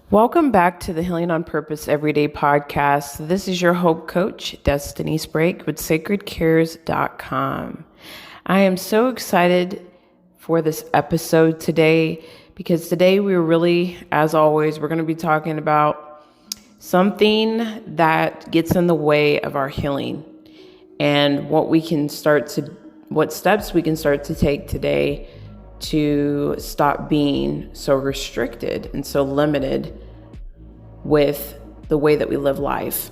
Welcome back to the Healing on Purpose Everyday podcast. This is your hope coach, Destiny Sprague with SacredCareServices.com. I am so excited for this episode today because today we're really, as always, we're going to be talking about something that gets in the way of our healing and what steps we can start to take today to stop being so restricted and so limited with the way that we live life.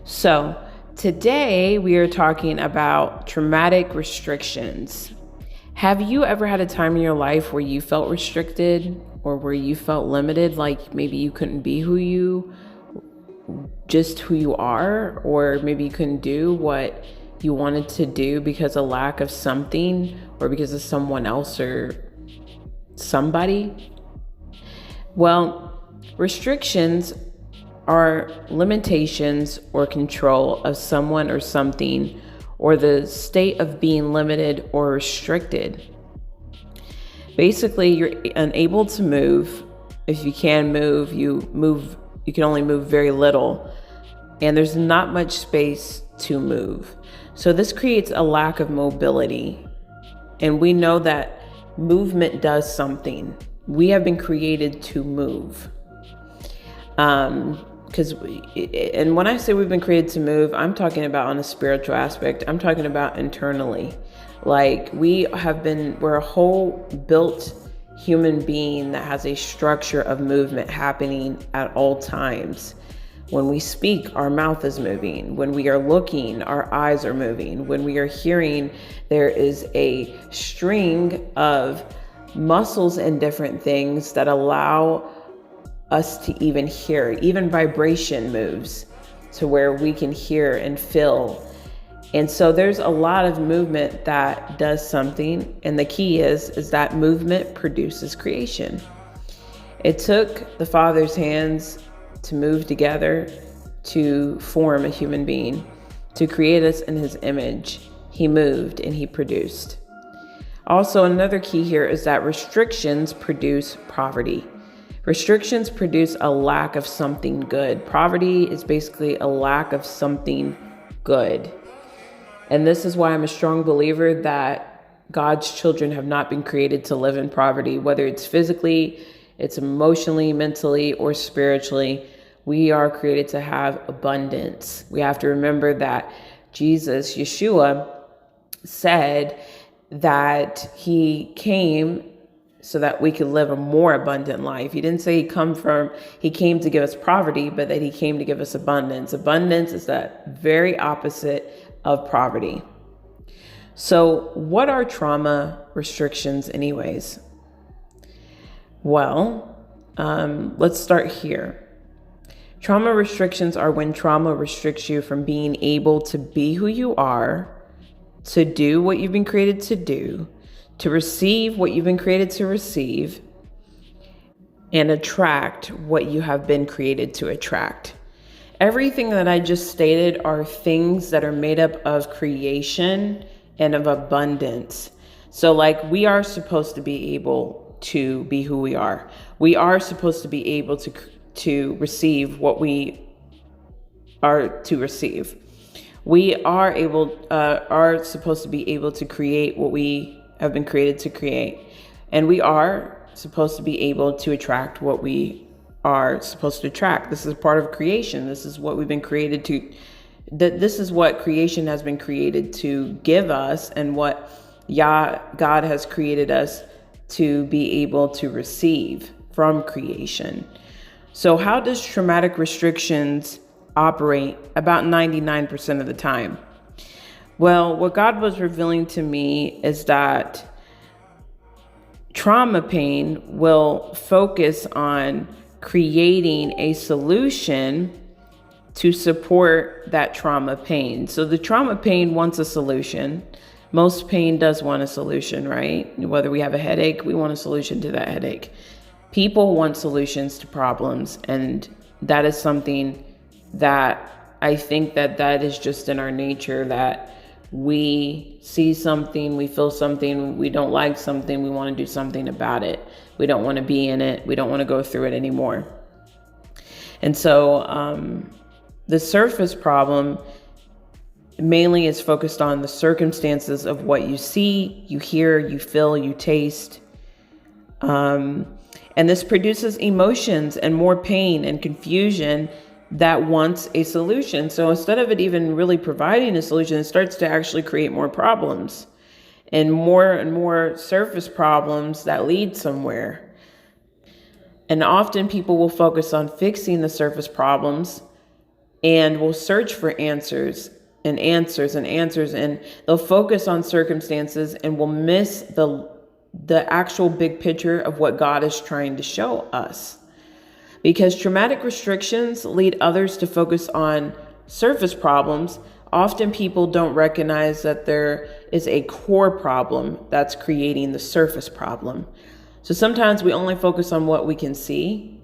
So today we are talking about traumatic restrictions. Have you ever had a time in your life where you felt restricted or where you felt limited, like maybe you couldn't be who you are, or maybe you couldn't do what you wanted to do because of lack of something or because of someone else or somebody? Well, restrictions are limitations or control of someone or something, or the state of being limited or restricted. Basically, you're unable to move. If you can move, you can only move very little, and there's not much space to move. So this creates a lack of mobility. And we know that movement does something. We have been created to move. And when I say we've been created to move, I'm talking about on a spiritual aspect. I'm talking about internally. Like we're a whole built human being that has a structure of movement happening at all times. When we speak, our mouth is moving. When we are looking, our eyes are moving. When we are hearing, there is a string of muscles and different things that allow us to even hear. Even vibration moves to where we can hear and feel. And so there's a lot of movement that does something. And the key is that movement produces creation. It took the Father's hands to move together to form a human being, to create us in his image. He moved and he produced. Also, another key here is that restrictions produce poverty. Restrictions produce a lack of something good. Poverty is basically a lack of something good. And this is why I'm a strong believer that God's children have not been created to live in poverty, whether it's physically, it's emotionally, mentally, or spiritually. We are created to have abundance. We have to remember that Yeshua, said that he came so that we could live a more abundant life. He didn't say he came to give us poverty, but that he came to give us abundance. Abundance is that very opposite of poverty. So what are trauma restrictions anyways? Well, let's start here. Trauma restrictions are when trauma restricts you from being able to be who you are, to do what you've been created to do, to receive what you've been created to receive, and attract what you have been created to attract. Everything that I just stated are things that are made up of creation and of abundance. So like we are supposed to be able to be who we are. We are supposed to be able to receive what we are to receive. We are supposed to be able to create what we have been created to create. And we are supposed to be able to attract what we are supposed to attract. This is part of creation. This is what we've been created to, this is what creation has been created to give us, and what God has created us to be able to receive from creation. So how does traumatic restrictions operate? About 99% of the time. Well, what God was revealing to me is that trauma pain will focus on creating a solution to support that trauma pain. So the trauma pain wants a solution. Most pain does want a solution, right? Whether we have a headache, we want a solution to that headache. People want solutions to problems, and that is something that I think that is just in our nature, that we see something, we feel something, we don't like something, we want to do something about it. We don't want to be in it. We don't want to go through it anymore. And so the surface problem mainly is focused on the circumstances of what you see, you hear, you feel, you taste. And this produces emotions and more pain and confusion that wants a solution. So instead of it even really providing a solution, it starts to actually create more problems and more surface problems that lead somewhere. And often people will focus on fixing the surface problems and will search for answers and answers and answers, and they'll focus on circumstances and will miss the actual big picture of what God is trying to show us. Because traumatic restrictions lead others to focus on surface problems, often people don't recognize that there is a core problem that's creating the surface problem. So sometimes we only focus on what we can see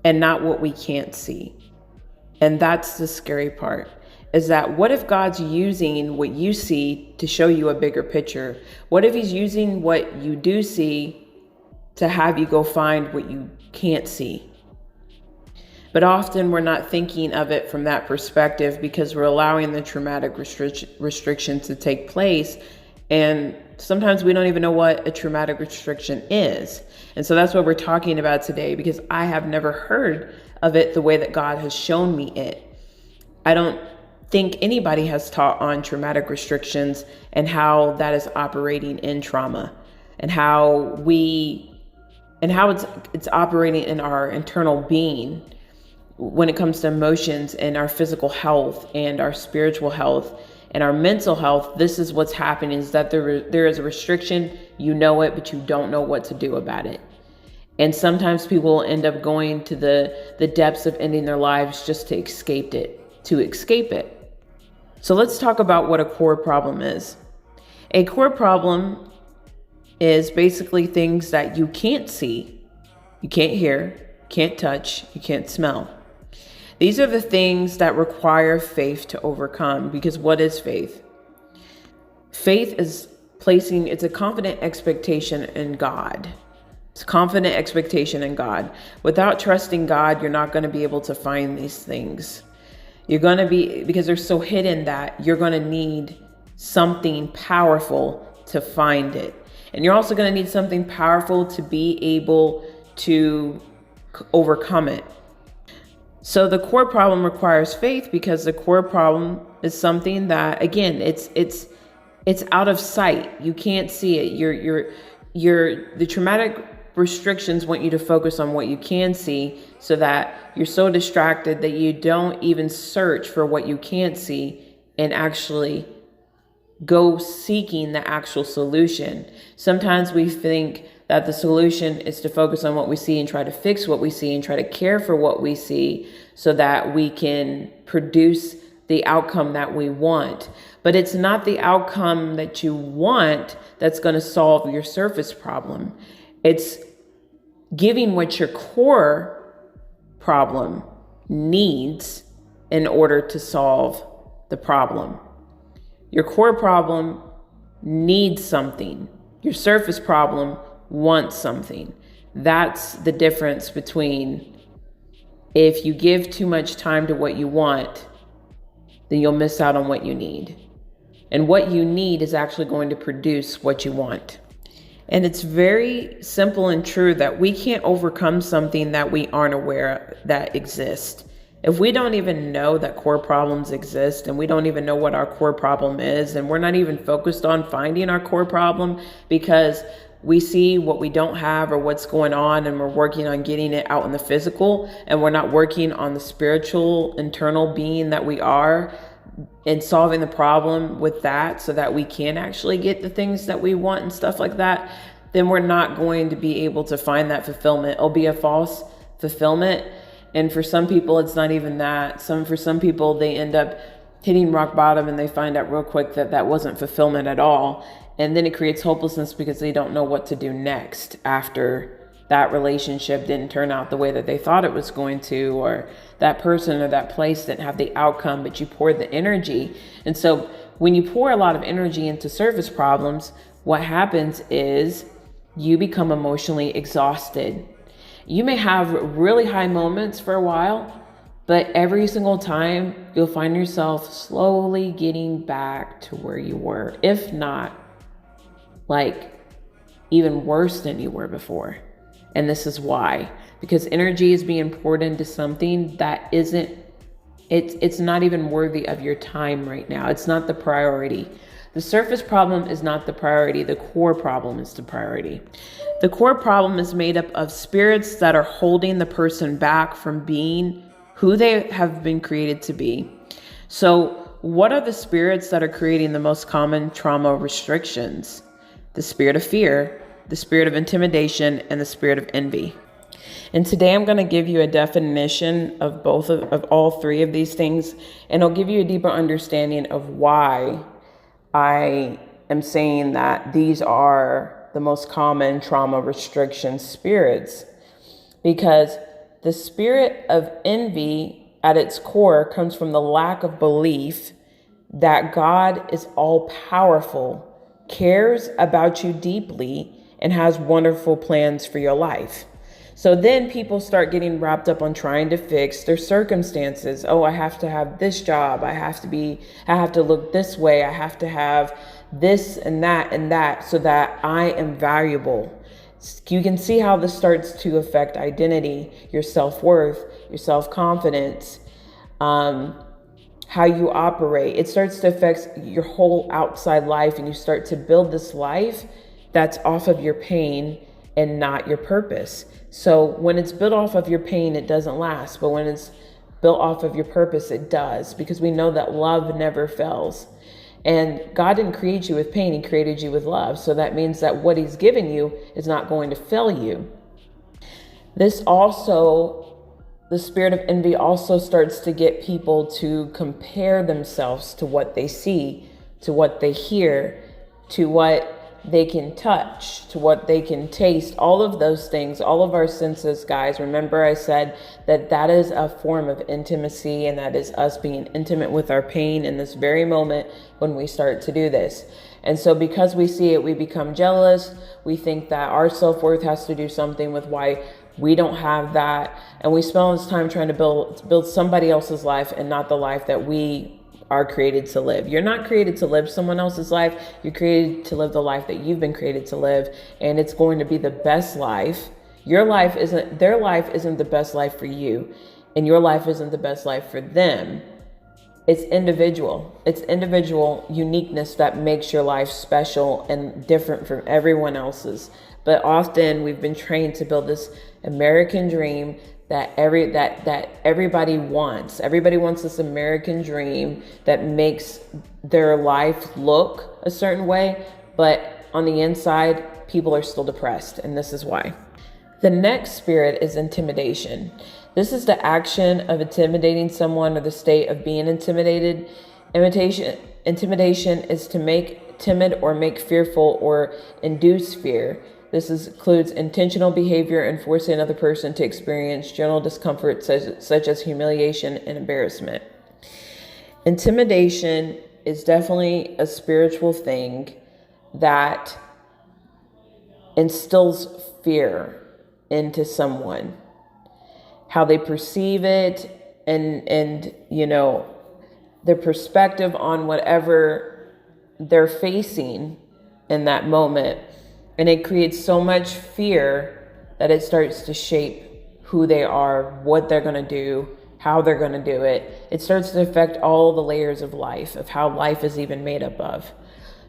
and not what we can't see. And that's the scary part, is that what if God's using what you see to show you a bigger picture? What if he's using what you do see to have you go find what you can't see? But often we're not thinking of it from that perspective because we're allowing the traumatic restriction to take place. And sometimes we don't even know what a traumatic restriction is. And so that's what we're talking about today, because I have never heard of it the way that God has shown me it. I don't think anybody has taught on traumatic restrictions and how that is operating in trauma, and how it's operating in our internal being when it comes to emotions and our physical health and our spiritual health and our mental health. This is what's happening, is that there is a restriction, you know it, but you don't know what to do about it. And sometimes people end up going to the depths of ending their lives just to escape it. So let's talk about what a core problem is. A core problem is basically things that you can't see, you can't hear, can't touch, you can't smell. These are the things that require faith to overcome. Because what is faith? Faith is it's a confident expectation in God. It's confident expectation in God. Without trusting God, you're not going to be able to find these things. You're going to be, because they're so hidden, that you're going to need something powerful to find it. And you're also going to need something powerful to be able to overcome it. So the core problem requires faith, because the core problem is something that, again, it's out of sight. You can't see it. The traumatic restrictions want you to focus on what you can see, so that you're so distracted that you don't even search for what you can't see and actually go seeking the actual solution. Sometimes we think that the solution is to focus on what we see and try to fix what we see and try to care for what we see so that we can produce the outcome that we want. But it's not the outcome that you want that's going to solve your surface problem. It's giving what your core problem needs in order to solve the problem. Your core problem needs something. Your surface problem wants something. That's the difference between, if you give too much time to what you want, then you'll miss out on what you need. And what you need is actually going to produce what you want. And it's very simple and true that we can't overcome something that we aren't aware that exists. If we don't even know that core problems exist, and we don't even know what our core problem is, and we're not even focused on finding our core problem because we see what we don't have or what's going on, and we're working on getting it out in the physical, and we're not working on the spiritual internal being that we are and solving the problem with that so that we can actually get the things that we want and stuff like that, then we're not going to be able to find that fulfillment. It'll be a false fulfillment. And for some people, it's not even that. For some people, they end up hitting rock bottom and they find out real quick that that wasn't fulfillment at all. And then it creates hopelessness because they don't know what to do next after that relationship didn't turn out the way that they thought it was going to, or that person or that place didn't have the outcome, but you poured the energy. And so when you pour a lot of energy into surface problems, what happens is you become emotionally exhausted. You may have really high moments for a while, but every single time you'll find yourself slowly getting back to where you were, if not like even worse than you were before. And this is why, because energy is being poured into something that it's not even worthy of your time right now. It's not the priority. The surface problem is not the priority. The core problem is the priority. The core problem is made up of spirits that are holding the person back from being who they have been created to be. So what are the spirits that are creating the most common trauma restrictions? The spirit of fear, the spirit of intimidation, and the spirit of envy. And today I'm going to give you a definition of of all three of these things, and I'll give you a deeper understanding of why I am saying that these are the most common trauma restriction spirits. Because the spirit of envy at its core comes from the lack of belief that God is all powerful, cares about you deeply, and has wonderful plans for your life. So then people start getting wrapped up on trying to fix their circumstances. Oh, I have to have this job. I have to look this way. I have to have this and that so that I am valuable. You can see how this starts to affect identity, your self-worth, your self-confidence, how you operate. It starts to affect your whole outside life, and you start to build this life that's off of your pain and not your purpose. So when it's built off of your pain, it doesn't last. But when it's built off of your purpose, it does, because we know that love never fails. And God didn't create you with pain. He created you with love. So that means that what he's given you is not going to fail you. The spirit of envy also starts to get people to compare themselves to what they see, to what they hear, to what they can touch, to what they can taste, all of those things, all of our senses, guys. Remember I said that is a form of intimacy, and that is us being intimate with our pain in this very moment when we start to do this. And so because we see it, we become jealous. We think that our self-worth has to do something with why we don't have that. And we spend all this time trying to build somebody else's life and not the life that we are created to live. You're not created to live someone else's life. You're created to live the life that you've been created to live, and it's going to be the best life. Their life isn't the best life for you, and your life isn't the best life for them. It's individual. It's individual uniqueness that makes your life special and different from everyone else's. But often we've been trained to build this American dream that everybody wants. Everybody wants this American dream that makes their life look a certain way, but on the inside, people are still depressed, and this is why. The next spirit is intimidation. This is the action of intimidating someone or the state of being intimidated. Intimidation is to make timid or make fearful or induce fear. This includes intentional behavior and forcing another person to experience general discomfort such as humiliation and embarrassment. Intimidation is definitely a spiritual thing that instills fear into someone, how they perceive it, and their perspective on whatever they're facing in that moment. And it creates so much fear that it starts to shape who they are, what they're going to do, how they're going to do it. It starts to affect all the layers of life, of how life is even made up of.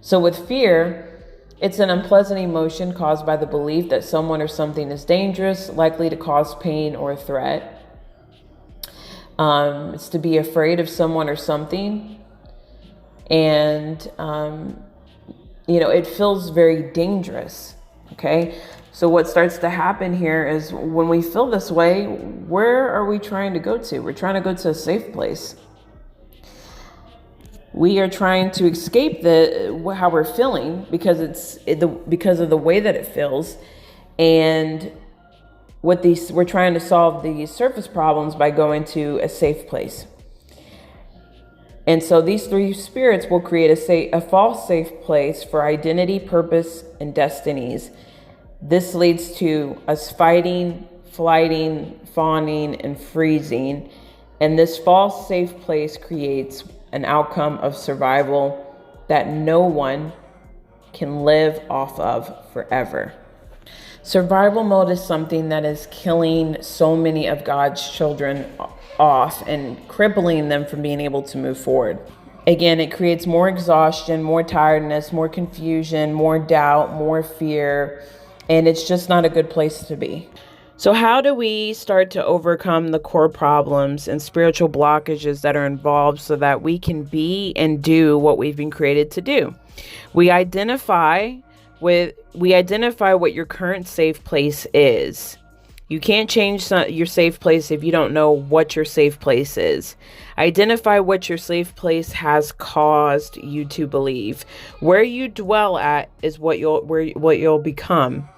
So with fear, it's an unpleasant emotion caused by the belief that someone or something is dangerous, likely to cause pain or a threat. It's to be afraid of someone or something. And, it feels very dangerous. Okay. So what starts to happen here is when we feel this way, where are we trying to go to? We're trying to go to a safe place. We are trying to escape how we're feeling because because of the way that it feels. And we're trying to solve these surface problems by going to a safe place. And so these three spirits will create a false safe place for identity, purpose, and destinies. This leads to us fighting, flighting, fawning, and freezing. And this false safe place creates an outcome of survival that no one can live off of forever. Survival mode is something that is killing so many of God's children off and crippling them from being able to move forward. Again, it creates more exhaustion, more tiredness, more confusion, more doubt, more fear, and it's just not a good place to be. So how do we start to overcome the core problems and spiritual blockages that are involved so that we can be and do what we've been created to do? We identify what your current safe place is. You can't change your safe place if you don't know what your safe place is. Identify what your safe place has caused you to believe. Where you dwell at is what you'll become.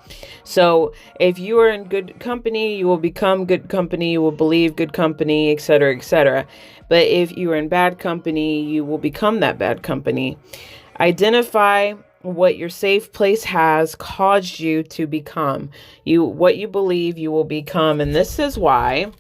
So if you are in good company, you will become good company, you will believe good company, etc., etc. But if you are in bad company, you will become that bad company. Identify what your safe place has caused you to become. What you believe you will become. And this is why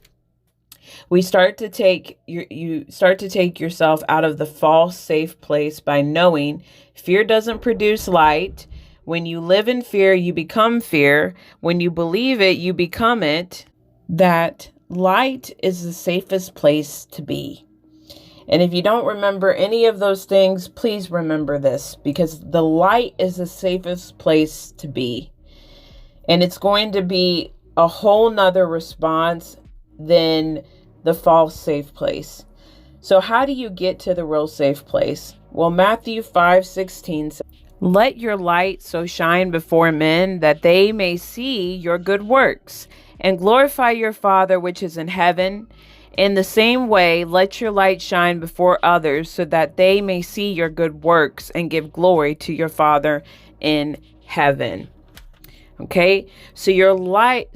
we start to take yourself out of the false safe place by knowing fear doesn't produce light. When you live in fear, you become fear. When you believe it, you become it. That light is the safest place to be. And if you don't remember any of those things, please remember this, because the light is the safest place to be. And it's going to be a whole nother response than the false safe place. So how do you get to the real safe place? Well, Matthew 5:16 says, "Let your light so shine before men that they may see your good works and glorify your Father which is in heaven. In the same way, let your light shine before others so that they may see your good works and give glory to your Father in heaven." Okay? So your light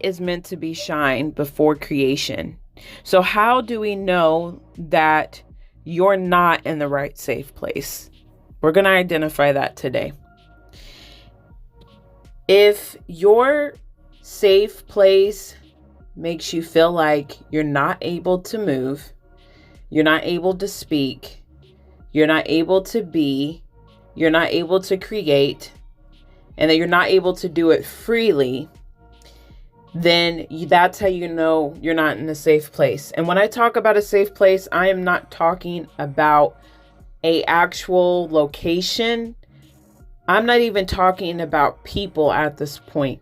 is meant to be shine before creation. So how do we know that you're not in the right safe place? We're going to identify that today. If your safe place makes you feel like you're not able to move, you're not able to speak, you're not able to be, you're not able to create, and that you're not able to do it freely, then that's how you know you're not in a safe place. And when I talk about a safe place, I am not talking about an actual location. I'm not even talking about people at this point.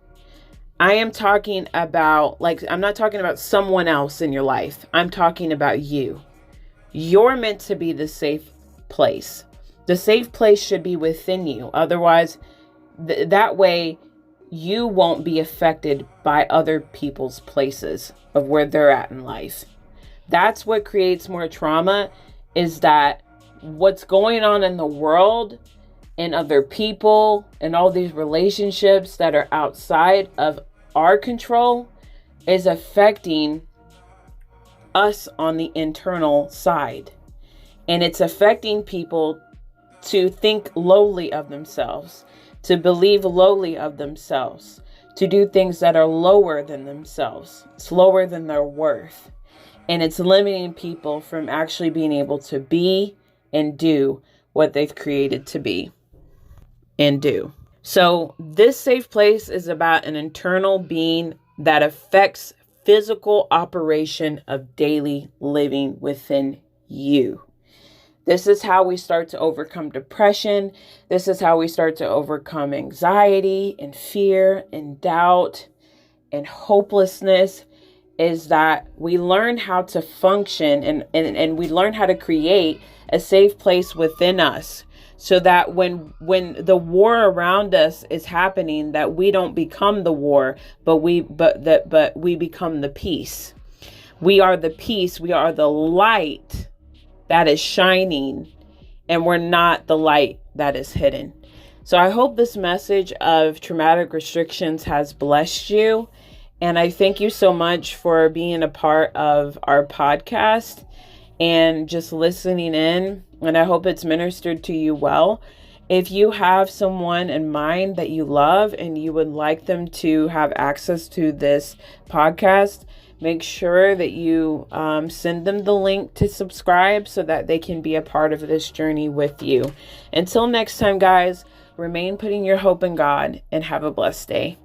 I am talking about, I'm not talking about someone else in your life. I'm talking about you. You're meant to be the safe place. The safe place should be within you. Otherwise, that way you won't be affected by other people's places of where they're at in life. That's what creates more trauma, is that what's going on in the world and other people and all these relationships that are outside of our control is affecting us on the internal side. And it's affecting people to think lowly of themselves, to believe lowly of themselves, to do things that are lower than themselves. It's lower than their worth. And it's limiting people from actually being able to be and do what they've created to be and do. So this safe place is about an internal being that affects physical operation of daily living within you. This is how we start to overcome depression. This is how we start to overcome anxiety and fear and doubt and hopelessness, is that we learn how to function and we learn how to create a safe place within us, so that when the war around us is happening, that we don't become the war, but we become the peace. We are the peace. We are the light that is shining, and we're not the light that is hidden. So I hope this message of traumatic restrictions has blessed you. And I thank you so much for being a part of our podcast and just listening in. And I hope it's ministered to you well. If you have someone in mind that you love and you would like them to have access to this podcast, make sure that you send them the link to subscribe so that they can be a part of this journey with you. Until next time, guys, remain putting your hope in God and have a blessed day.